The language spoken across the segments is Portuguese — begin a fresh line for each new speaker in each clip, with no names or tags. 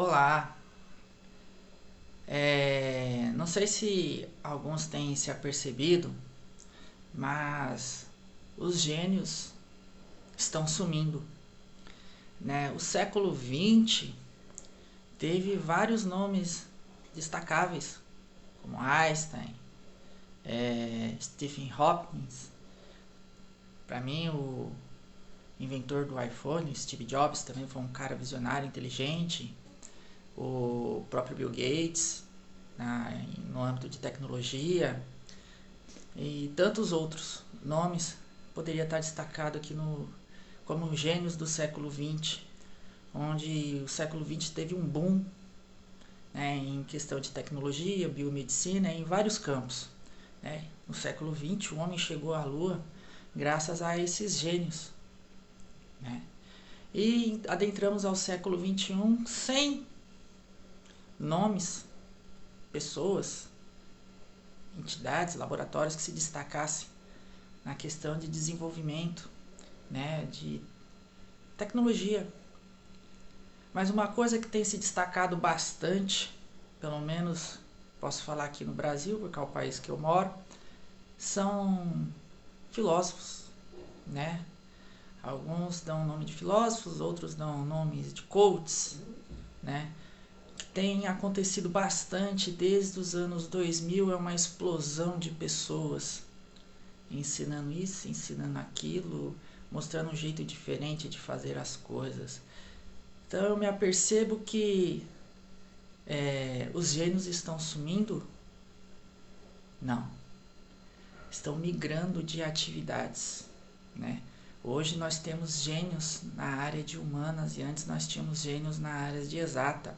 Olá, não sei se alguns têm se apercebido, mas os gênios estão sumindo, né? O século XX teve vários nomes destacáveis, como Einstein, Stephen Hawking. Para mim, o inventor do iPhone, Steve Jobs, também foi um cara visionário, inteligente. O próprio Bill Gates, no âmbito de tecnologia, e tantos outros nomes poderia estar destacado aqui como gênios do século XX, onde o século XX teve um boom, né, em questão de tecnologia, biomedicina, em vários campos, né. No século XX o homem chegou à Lua graças a esses gênios, né. E adentramos ao século XXI sem nomes, pessoas, entidades, laboratórios que se destacassem na questão de desenvolvimento, né, de tecnologia. Mas uma coisa que tem se destacado bastante, pelo menos posso falar aqui no Brasil, porque é o país que eu moro, são filósofos, né? Alguns dão o nome de filósofos, outros dão nomes de coaches, né? Tem acontecido bastante desde os anos 2000, é uma explosão de pessoas ensinando isso, ensinando aquilo, mostrando um jeito diferente de fazer as coisas. Então eu me apercebo que os gênios estão sumindo? Não. Estão migrando de atividades, né? Hoje nós temos gênios na área de humanas e antes nós tínhamos gênios na área de exata.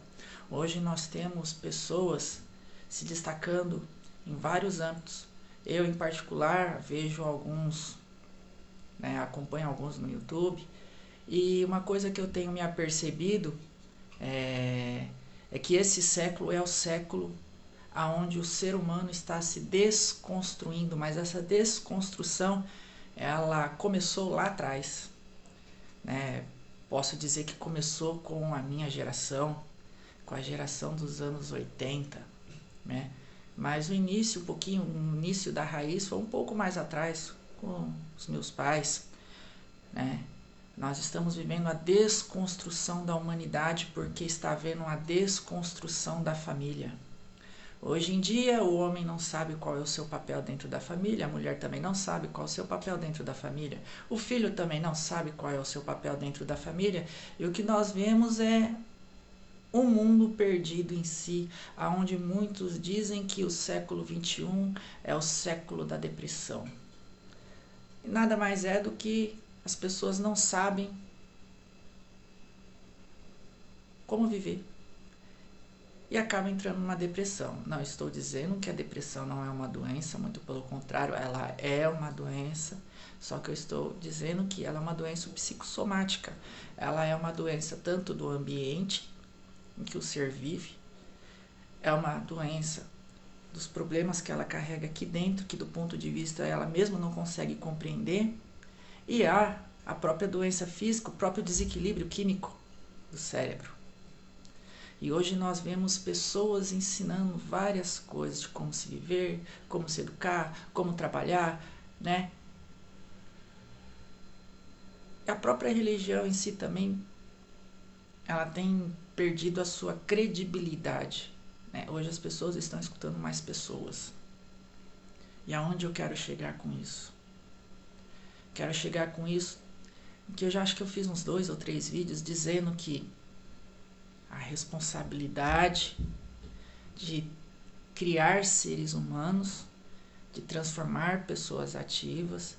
Hoje nós temos pessoas se destacando em vários âmbitos. Eu, em particular, vejo alguns, né, acompanho alguns no YouTube, e uma coisa que eu tenho me apercebido é que esse século é o século onde o ser humano está se desconstruindo, mas essa desconstrução ela começou lá atrás, né? Posso dizer que começou com a minha geração, com a geração dos anos 80, né? Mas o início, o início da raiz foi um pouco mais atrás, com os meus pais, né? Nós estamos vivendo a desconstrução da humanidade porque está havendo a desconstrução da família. Hoje em dia o homem não sabe qual é o seu papel dentro da família, a mulher também não sabe qual é o seu papel dentro da família, o filho também não sabe qual é o seu papel dentro da família, e o que nós vemos é um mundo perdido em si, aonde muitos dizem que o século XXI é o século da depressão. E nada mais é do que as pessoas não sabem como viver e acabam entrando numa depressão. Não estou dizendo que a depressão não é uma doença, muito pelo contrário, ela é uma doença, só que eu estou dizendo que ela é uma doença psicossomática. Ela é uma doença tanto do ambiente em que o ser vive, é uma doença dos problemas que ela carrega aqui dentro, que do ponto de vista ela mesma não consegue compreender, e há a própria doença física, o próprio desequilíbrio químico do cérebro. E hoje nós vemos pessoas ensinando várias coisas de como se viver, como se educar, como trabalhar, né? E a própria religião em si também, ela tem perdido a sua credibilidade, né? Hoje as pessoas estão escutando mais pessoas. E aonde eu quero chegar com isso? Quero chegar com isso, que eu já acho que eu fiz uns 2 ou 3 vídeos dizendo que a responsabilidade de criar seres humanos, de transformar pessoas ativas,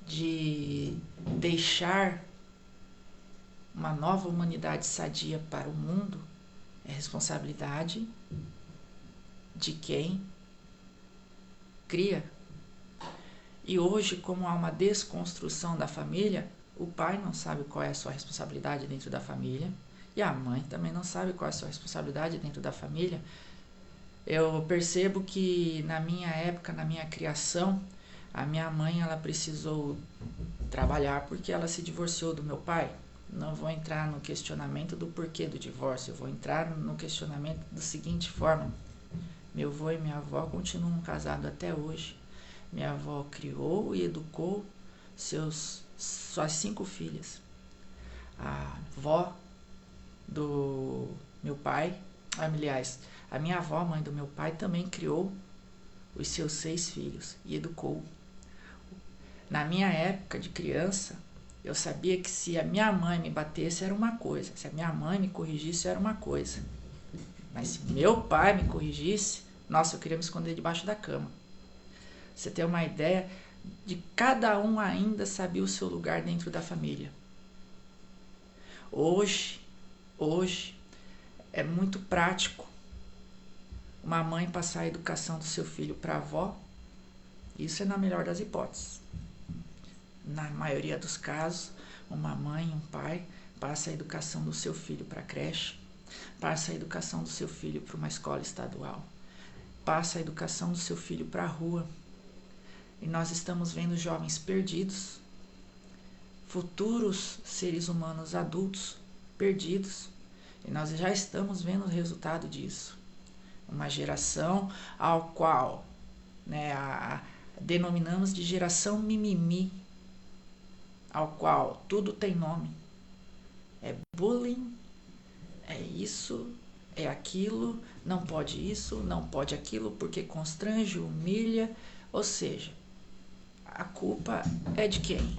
de deixar uma nova humanidade sadia para o mundo, é responsabilidade de quem cria. E hoje, como há uma desconstrução da família, o pai não sabe qual é a sua responsabilidade dentro da família, e a mãe também não sabe qual é a sua responsabilidade dentro da família. Eu percebo que na minha época, na minha criação, a minha mãe ela precisou trabalhar porque ela se divorciou do meu pai. não vou entrar no questionamento do porquê do divórcio, eu vou entrar no questionamento da seguinte forma: meu avô e minha avó continuam casados até hoje. Minha avó criou e educou suas 5 filhas. A avó do meu pai, aliás, a minha avó, mãe do meu pai, também criou os seus 6 filhos e educou. Na minha época de criança, eu sabia que se a minha mãe me batesse era uma coisa, se a minha mãe me corrigisse era uma coisa. Mas se meu pai me corrigisse, nossa, eu queria me esconder debaixo da cama. Você tem uma ideia de cada um ainda sabia o seu lugar dentro da família. Hoje é muito prático uma mãe passar a educação do seu filho para a avó. Isso é na melhor das hipóteses. Na maioria dos casos, uma mãe e um pai passa a educação do seu filho para a creche, passa a educação do seu filho para uma escola estadual, passa a educação do seu filho para a rua. E nós estamos vendo jovens perdidos, futuros seres humanos adultos perdidos. E nós já estamos vendo o resultado disso. Uma geração ao qual denominamos de geração mimimi, ao qual tudo tem nome. É bullying, é isso, é aquilo, não pode isso, não pode aquilo, porque constrange, humilha. Ou seja, a culpa é de quem?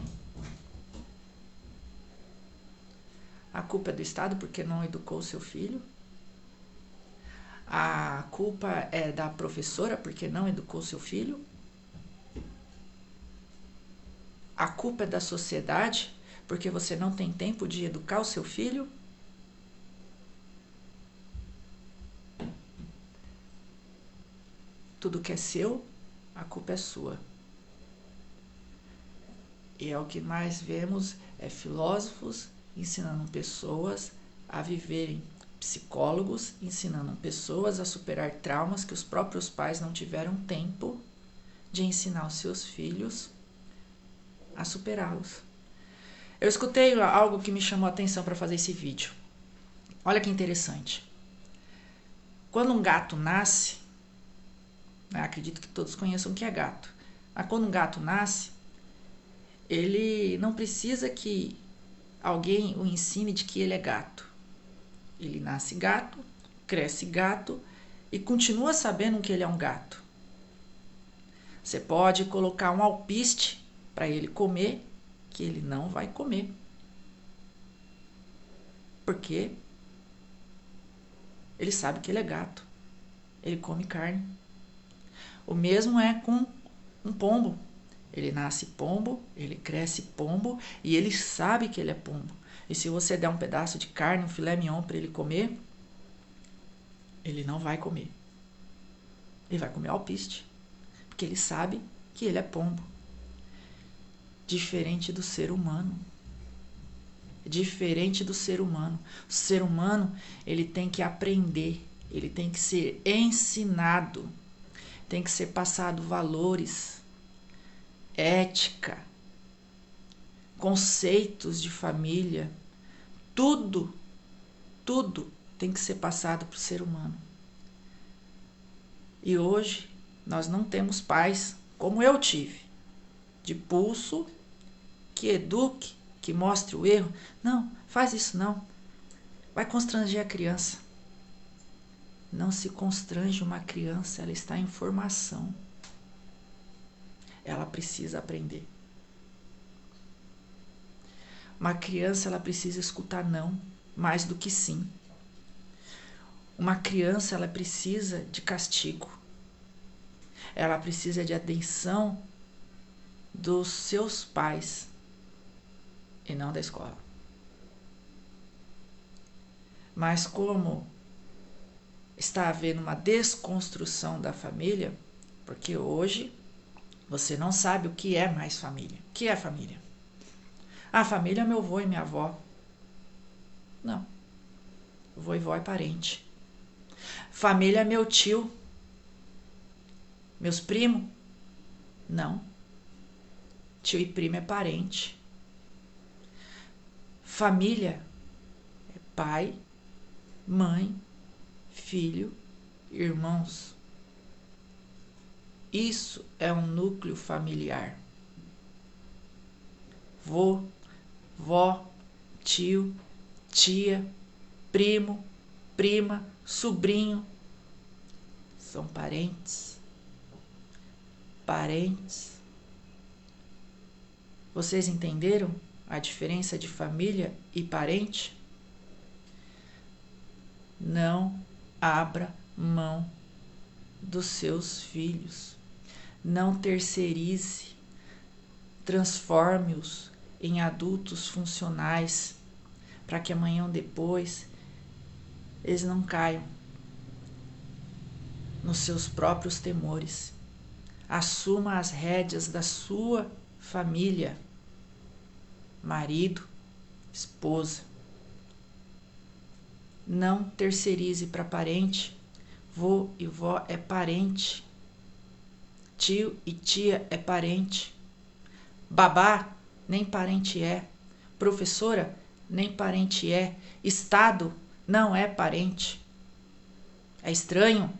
A culpa é do Estado porque não educou seu filho? A culpa é da professora porque não educou seu filho? A culpa é da sociedade porque você não tem tempo de educar o seu filho? Tudo que é seu, a culpa é sua. E é o que mais vemos, é filósofos ensinando pessoas a viverem, psicólogos ensinando pessoas a superar traumas que os próprios pais não tiveram tempo de ensinar os seus filhos a superá-los. Eu escutei algo que me chamou a atenção para fazer esse vídeo. Olha que interessante. Quando um gato nasce, acredito que todos conheçam o que é gato, mas quando um gato nasce, ele não precisa que alguém o ensine de que ele é gato. Ele nasce gato, cresce gato e continua sabendo que ele é um gato. Você pode colocar um alpiste para ele comer, que ele não vai comer. Porque ele sabe que ele é gato. Ele come carne. O mesmo é com um pombo. Ele nasce pombo, ele cresce pombo e ele sabe que ele é pombo. E se você der um pedaço de carne, um filé mignon para ele comer, ele não vai comer. Ele vai comer alpiste, porque ele sabe que ele é pombo. Diferente do ser humano. Diferente do ser humano. O ser humano, ele tem que aprender, ele tem que ser ensinado, tem que ser passado valores, ética, conceitos de família, tudo tem que ser passado para o ser humano. E hoje nós não temos pais como eu tive, de pulso, que eduque, que mostre o erro. Não, faz isso não. Vai constranger a criança. Não se constrange uma criança, ela está em formação. Ela precisa aprender. Uma criança, ela precisa escutar não, mais do que sim. Uma criança, ela precisa de castigo. Ela precisa de atenção dos seus pais e não da escola. Mas como está havendo uma desconstrução da família, porque hoje você não sabe o que é mais família. O que é família? A família é meu avô e minha avó. Não. Avô e vó é parente. Família é meu tio. Meus primos? Não. Tio e primo é parente. Família é pai, mãe, filho, irmãos. Isso é um núcleo familiar. Vô, vó, tio, tia, primo, prima, sobrinho. São parentes. Parentes. Vocês entenderam a diferença de família e parente? Não abra mão dos seus filhos. Não terceirize. Transforme-os em adultos funcionais, para que amanhã ou depois eles não caiam nos seus próprios temores. Assuma as rédeas da sua família, marido, esposa. Não terceirize para parente. Vô e vó é parente. Tio e tia é parente. Babá nem parente é. Professora nem parente é. Estado não é parente. É estranho?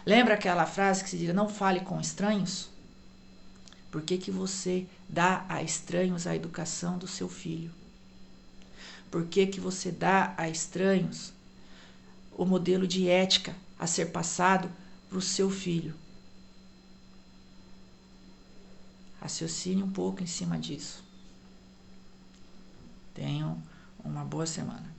Lembra aquela frase que se diz: não fale com estranhos? Por que você dá a estranhos a educação do seu filho? Por que você dá a estranhos o modelo de ética a ser passado para o seu filho? Raciocine um pouco em cima disso. Tenham uma boa semana.